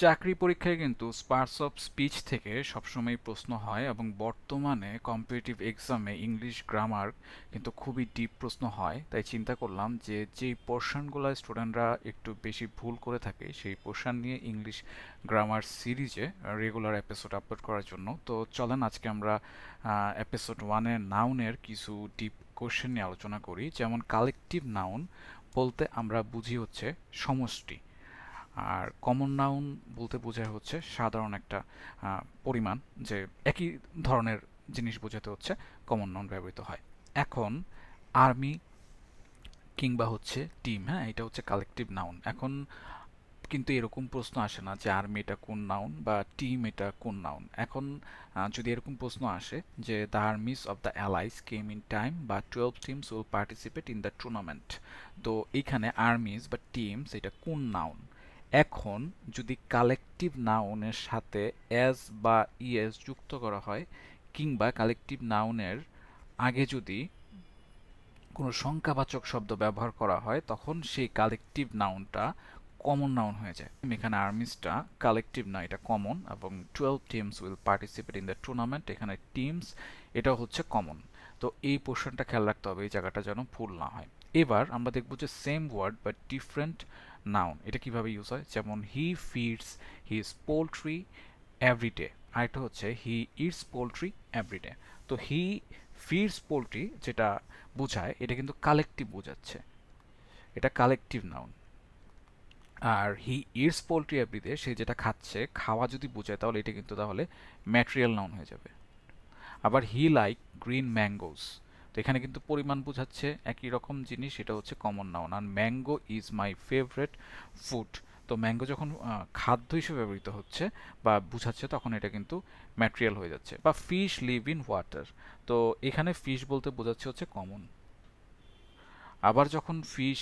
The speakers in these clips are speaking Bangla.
চাকরি পরীক্ষায় কিন্তু পার্টস অফ স্পিচ থেকে সবসময় প্রশ্ন হয় এবং বর্তমানে কম্পিটিটিভ এক্সামে ইংলিশ গ্রামার কিন্তু খুবই ডিপ প্রশ্ন হয়। তাই চিন্তা করলাম যে যেই পোর্শনগুলো স্টুডেন্টরা একটু বেশি ভুল করে থাকে সেই পোর্শন নিয়ে ইংলিশ গ্রামার সিরিজে রেগুলার এপিসোড আপলোড করার জন্য। তো চলেন আজকে আমরা এপিসোড 1-এ নাউনের কিছু ডিপ কোশ্চেন নিয়ে আলোচনা করি। যেমন কালেকটিভ নাউন বলতে আমরা বুঝি হচ্ছে সমষ্টি, আর কমন নাউন বলতে বোঝায় হচ্ছে সাধারণ একটা পরিমাণ, যে একই ধরনের জিনিস বোঝাতে হচ্ছে কমন নাউন ব্যবহৃত হয়। এখন আর্মি কিংবা হচ্ছে টিম, হ্যাঁ, এটা হচ্ছে কালেকটিভ নাউন। এখন কিন্তু এরকম প্রশ্ন আসে না যে আর্মি এটা কোন নাউন বা টিম এটা কোন নাউন। এখন যদি এরকম প্রশ্ন আসে যে the armies of the allies came in time বা 12 teams will participate in the tournament, তো এইখানে আর্মিস বা টিমস এটা কোন নাউন। এখন যদি কালেকটিভ নাউনের সাথে এস বা ইএস যুক্ত করা হয় কিংবা কালেকটিভ নাউনের আগে যদি কোনো সংখ্যাবাচক শব্দ ব্যবহার করা হয় তখন সেই কালেকটিভ নাউনটা কমন নাউন হয়ে যায়। এখানে আর্মিসটা কালেকটিভ না, এটা কমন, এবং 12 teams will participate in the tournament, এখানে টিমস এটা হচ্ছে কমন। তো এই পোর্শনটা খেয়াল রাখতে হবে, এই জায়গাটা যেন ভুল না হয়। এবার আমরা দেখব যে same word but different noun এটা কিভাবে ইউজ হয়। যেমন he feeds his poultry every day, আর এটা হচ্ছে হি ইটস পোলট্রি এভরিডে। তো হি ফিডস পোলট্রি যেটা বোঝায় এটা কিন্তু কালেকটিভ বোঝাচ্ছে, এটা কালেকটিভ নাউন। আর হি ইটস পোলট্রি এভরিডে, সে যেটা খাচ্ছে, খাওয়া যদি বোঝায় তাহলে এটা কিন্তু তাহলে ম্যাটেরিয়াল নাউন হয়ে যাবে। আবার হি লাইক গ্রিন ম্যাঙ্গোস, তো এখানে কিন্তু পরিমাণ বোঝাচ্ছে একই রকম জিনিস, এটা হচ্ছে কমন নাউন। আর mango is my favourite food, তো ম্যাঙ্গো যখন খাদ্য হিসেবে ব্যবহৃত হচ্ছে বা বুঝাচ্ছে তখন এটা কিন্তু ম্যাটেরিয়াল হয়ে যাচ্ছে। বা ফিশ লিভ ইন ওয়াটার, তো এখানে ফিশ বলতে বোঝাচ্ছে হচ্ছে কমন। আবার যখন ফিশ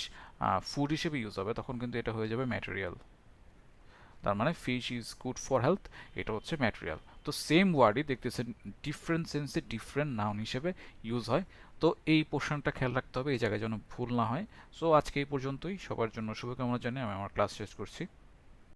ফুড হিসেবে ইউজ হবে তখন কিন্তু এটা হয়ে যাবে ম্যাটেরিয়াল। তার মানে fish is good for health, এটা হচ্ছে ম্যাটেরিয়াল। তো সেম ওয়ার্ডই দেখতেছেন ডিফারেন্ট সেন্সে ডিফারেন্ট নাউন হিসেবে ইউজ হয়। তো এই পোর্শনটা খেয়াল রাখতে হবে, এই জায়গায় যেন ভুল না হয়। সো আজকে এই পর্যন্তই, সবার জন্য শুভকামনা জানিয়ে আমি আমার ক্লাস শেষ করছি।